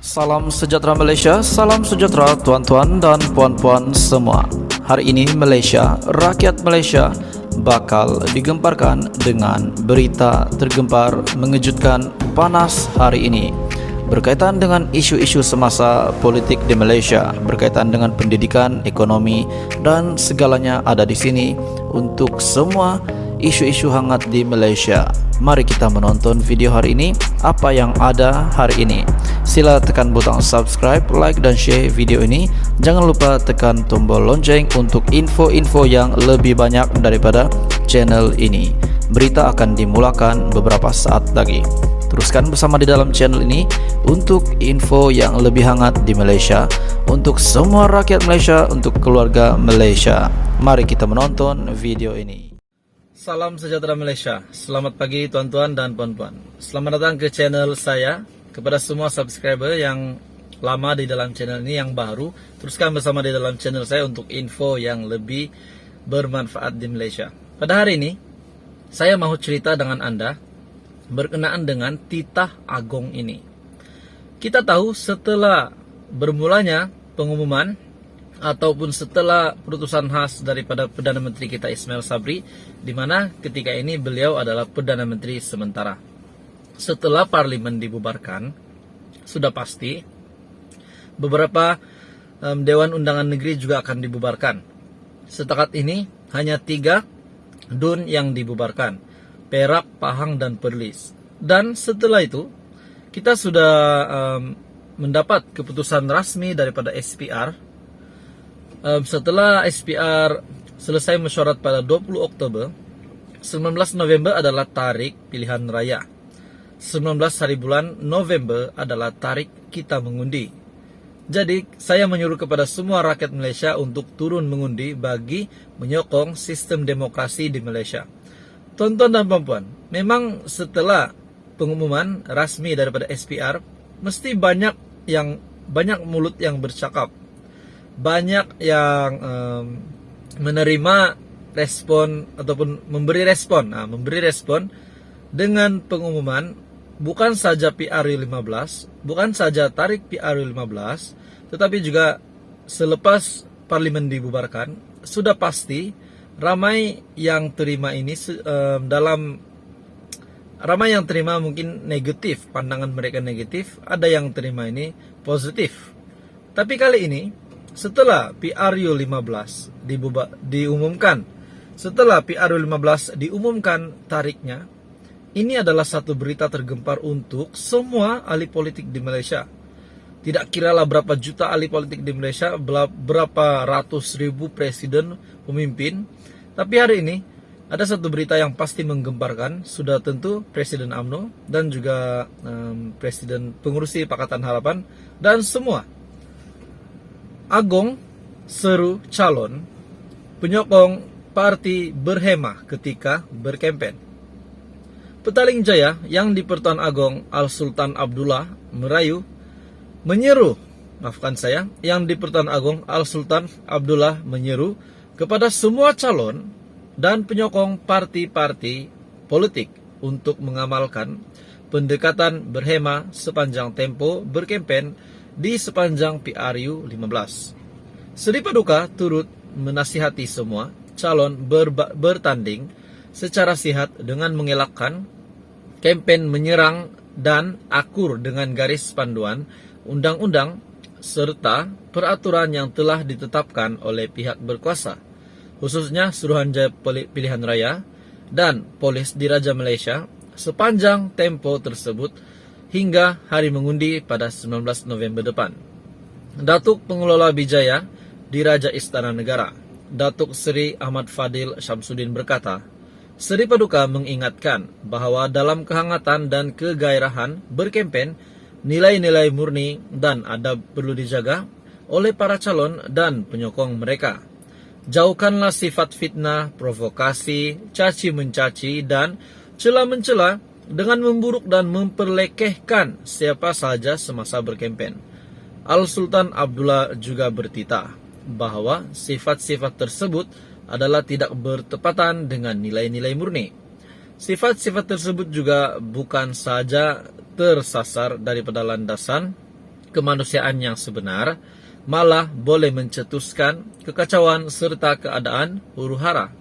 Salam sejahtera Malaysia, salam sejahtera tuan-tuan dan puan-puan semua. Hari ini Malaysia, rakyat Malaysia bakal digemparkan dengan berita tergempar mengejutkan panas hari ini berkaitan dengan isu-isu semasa politik di Malaysia, berkaitan dengan pendidikan, ekonomi dan segalanya ada di sini untuk semua isu-isu hangat di Malaysia. Mari kita menonton video hari ini, apa yang ada hari ini. Sila tekan butang subscribe, like dan share video ini. Jangan lupa tekan tombol lonceng untuk info-info yang lebih banyak daripada channel ini. Berita akan dimulakan beberapa saat lagi. Teruskan bersama di dalam channel ini untuk info yang lebih hangat di Malaysia, untuk semua rakyat Malaysia, untuk keluarga Malaysia. Mari kita menonton video ini. Salam sejahtera Malaysia. Selamat pagi tuan-tuan dan puan-puan. Selamat datang ke channel saya. Kepada semua subscriber yang lama di dalam channel ini, yang baru, teruskan bersama di dalam channel saya untuk info yang lebih bermanfaat di Malaysia. Pada hari ini, saya mau cerita dengan Anda berkenaan dengan titah agung ini. Kita tahu setelah bermulanya pengumuman ataupun setelah keputusan khas daripada Perdana Menteri kita Ismail Sabri, di mana ketika ini beliau adalah Perdana Menteri sementara. Setelah parlimen dibubarkan, sudah pasti beberapa Dewan Undangan Negeri juga akan dibubarkan. Setakat ini hanya 3 DUN yang dibubarkan, Perak, Pahang dan Perlis. Dan setelah itu kita sudah mendapat keputusan rasmi daripada SPR. Setelah SPR selesai mesyuarat pada 20 Oktober, 19 November adalah tarikh pilihan raya. 19 hari bulan November adalah tarikh kita mengundi. Jadi saya menyuruh kepada semua rakyat Malaysia untuk turun mengundi bagi menyokong sistem demokrasi di Malaysia. Tuan-tuan dan puan-puan, memang setelah pengumuman rasmi daripada SPR, mesti banyak mulut yang bercakap. Banyak yang menerima respon ataupun memberi respon dengan pengumuman bukan saja PRU15, bukan saja tarikh PRU15, tetapi juga selepas parlimen dibubarkan, sudah pasti ramai yang terima ini ramai yang terima mungkin negatif, pandangan mereka negatif, ada yang terima ini positif. Tapi kali ini setelah PRU15 diumumkan tarikhnya, ini adalah satu berita tergempar untuk semua ahli politik di Malaysia. Tidak kiralah berapa juta ahli politik di Malaysia, berapa ratus ribu presiden, pemimpin. Tapi hari ini ada satu berita yang pasti menggemparkan. Sudah tentu Presiden UMNO dan juga Presiden Pengurusi Pakatan Harapan dan semua Agong seru calon penyokong parti berhemah ketika berkempen. Petaling Jaya yang di Pertuan Agong Al-Sultan Abdullah yang di Pertuan Agong Al-Sultan Abdullah menyeru kepada semua calon dan penyokong parti-parti politik untuk mengamalkan pendekatan berhemah sepanjang tempo berkempen di sepanjang PRU 15. Seri Paduka turut menasihati semua calon bertanding secara sihat dengan mengelakkan kempen menyerang dan akur dengan garis panduan undang-undang serta peraturan yang telah ditetapkan oleh pihak berkuasa, khususnya Suruhanjaya Pilihan Raya dan Polis Diraja Malaysia sepanjang tempo tersebut hingga hari mengundi pada 19 November depan. Datuk Pengelola Bijaya Diraja Istana Negara, Datuk Seri Ahmad Fadil Syamsuddin berkata, Seri Paduka mengingatkan bahawa dalam kehangatan dan kegairahan berkempen, nilai-nilai murni dan adab perlu dijaga oleh para calon dan penyokong mereka. Jauhkanlah sifat fitnah, provokasi, caci-mencaci dan cela-mencela dengan memburuk dan memperlekehkan siapa sahaja semasa berkempen. Al-Sultan Abdullah juga bertitah bahawa sifat-sifat tersebut adalah tidak bertepatan dengan nilai-nilai murni. Sifat-sifat tersebut juga bukan saja tersasar daripada landasan kemanusiaan yang sebenar, malah boleh mencetuskan kekacauan serta keadaan huru-hara.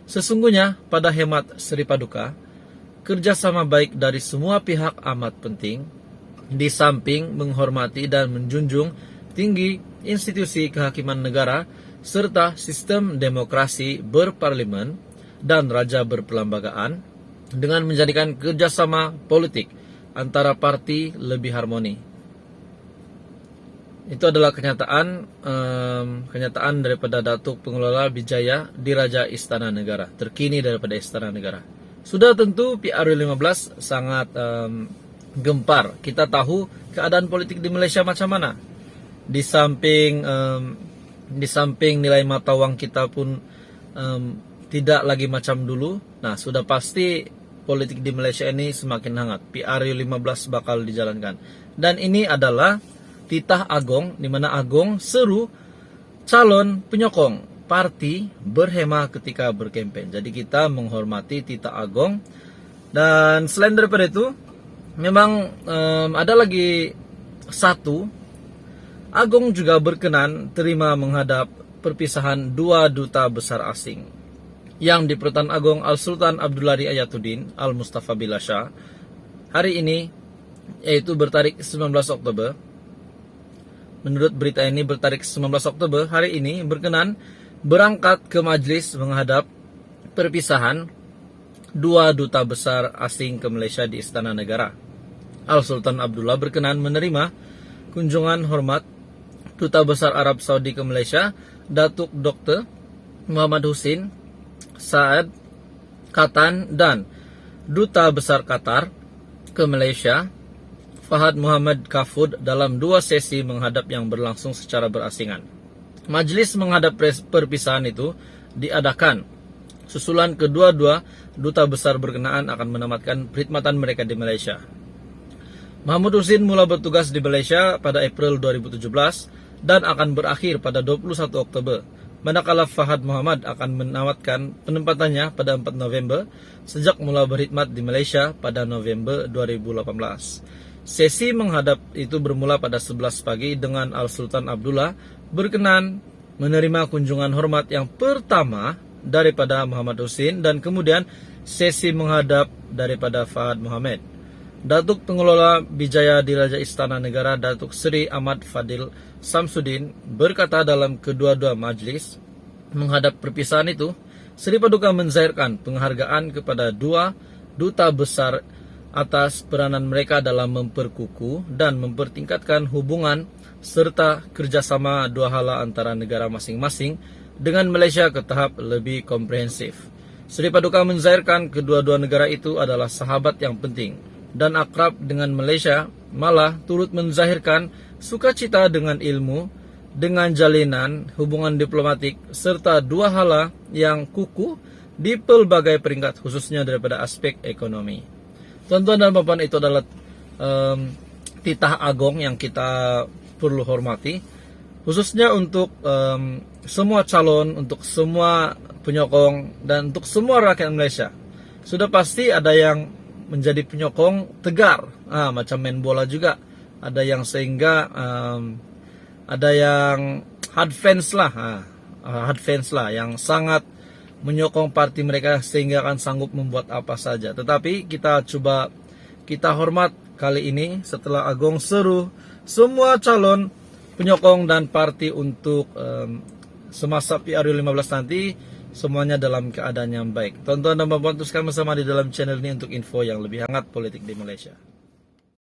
Sesungguhnya, pada hemat Sri Paduka, kerjasama baik dari semua pihak amat penting, di samping menghormati dan menjunjung tinggi institusi kehakiman negara, serta sistem demokrasi berparlemen dan raja berperlembagaan, dengan menjadikan kerjasama politik antara parti lebih harmoni. Itu adalah kenyataan daripada Datuk Pengelola Bijaya Diraja Istana Negara, terkini daripada Istana Negara. Sudah tentu PRU 15 sangat gempar. Kita tahu keadaan politik di Malaysia macam mana. Di samping nilai mata wang kita pun tidak lagi macam dulu. Nah, sudah pasti politik di Malaysia ini semakin hangat. PRU 15 bakal dijalankan. Dan ini adalah titah agong, di mana agong seru calon penyokong parti berhema ketika berkempen. Jadi kita menghormati titah agong. Dan selain daripada itu, memang ada lagi satu, agong juga berkenan terima menghadap perpisahan 2 duta besar asing yang di Pertuan Agong Al-Sultan Abdullari Ayatuddin Al-Mustafa Billah Shah hari ini, yaitu bertarik 19 Oktober. Menurut berita ini, bertarik 19 Oktober hari ini berkenan berangkat ke majlis menghadap perpisahan 2 duta besar asing ke Malaysia di Istana Negara. Al-Sultan Abdullah berkenan menerima kunjungan hormat Duta Besar Arab Saudi ke Malaysia, Datuk Dr. Muhammad Hussein Saad Katan, dan Duta Besar Qatar ke Malaysia, Fahad Muhammad Kafud, dalam 2 sesi menghadap yang berlangsung secara berasingan. Majlis menghadap perpisahan itu diadakan susulan kedua-dua duta besar berkenaan akan menamatkan perkhidmatan mereka di Malaysia. Muhammad Hussein mula bertugas di Malaysia pada April 2017 dan akan berakhir pada 21 Oktober. Manakala Fahad Muhammad akan menamatkan penempatannya pada 4 November sejak mula berkhidmat di Malaysia pada November 2018. Sesi menghadap itu bermula pada 11 pagi dengan Al-Sultan Abdullah berkenan menerima kunjungan hormat yang pertama daripada Muhammad Hussein dan kemudian sesi menghadap daripada Fahad Muhammad. Datuk Pengelola Bijaya Diraja Istana Negara Datuk Seri Ahmad Fadil Samsudin berkata dalam kedua-dua majlis menghadap perpisahan itu, Seri Paduka menzahirkan penghargaan kepada 2 duta besar atas peranan mereka dalam memperkukuh dan mempertingkatkan hubungan serta kerjasama 2 hala antara negara masing-masing dengan Malaysia ke tahap lebih komprehensif. Seri Paduka menzahirkan kedua-dua negara itu adalah sahabat yang penting dan akrab dengan Malaysia, malah turut menzahirkan sukacita dengan ilmu, dengan jalinan hubungan diplomatik, serta 2 hala yang kukuh di pelbagai peringkat, khususnya daripada aspek ekonomi. Tuan-tuan dan puan-puan, itu adalah titah agong yang kita perlu hormati, khususnya untuk semua calon, untuk semua penyokong, dan untuk semua rakyat Malaysia. Sudah pasti ada yang menjadi penyokong tegar, macam main bola juga. Ada yang sehingga ada yang hard fans lah, yang sangat menyokong parti mereka sehingga akan sanggup membuat apa saja. Tetapi kita hormat kali ini setelah agong seru semua calon penyokong dan parti untuk semasa PRU 15 nanti semuanya dalam keadaan yang baik. Tonton dan bantu teruskan bersama di dalam channel ini untuk info yang lebih hangat politik di Malaysia.